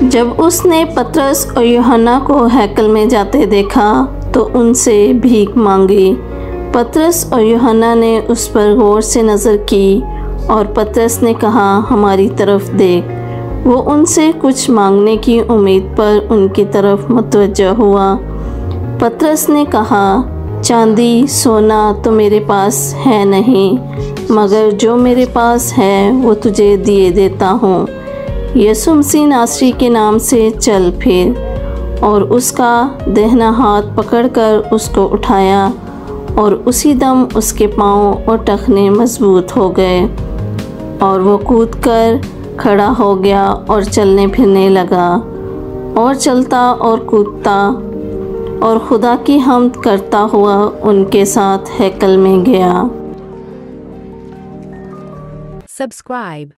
जब उसने पतरस और यूहन्ना को हैकल में जाते देखा तो उनसे भीख मांगी। पतरस और यूहन्ना ने उस पर गौर से नज़र की और पतरस ने कहा, हमारी तरफ देख। वो उनसे कुछ मांगने की उम्मीद पर उनकी तरफ मुतवज्जह हुआ। पतरस ने कहा, चांदी सोना तो मेरे पास है नहीं, मगर जो मेरे पास है वो तुझे दिए देता हूँ। यीशु मसीह नासरी के नाम से चल फिर। और उसका दाहिना हाथ पकड़कर उसको उठाया और उसी दम उसके पाँव और टखने मजबूत हो गए और वो कूदकर खड़ा हो गया और चलने फिरने लगा और चलता और कूदता और खुदा की हम्द करता हुआ उनके साथ हैकल में गया। Subscribe.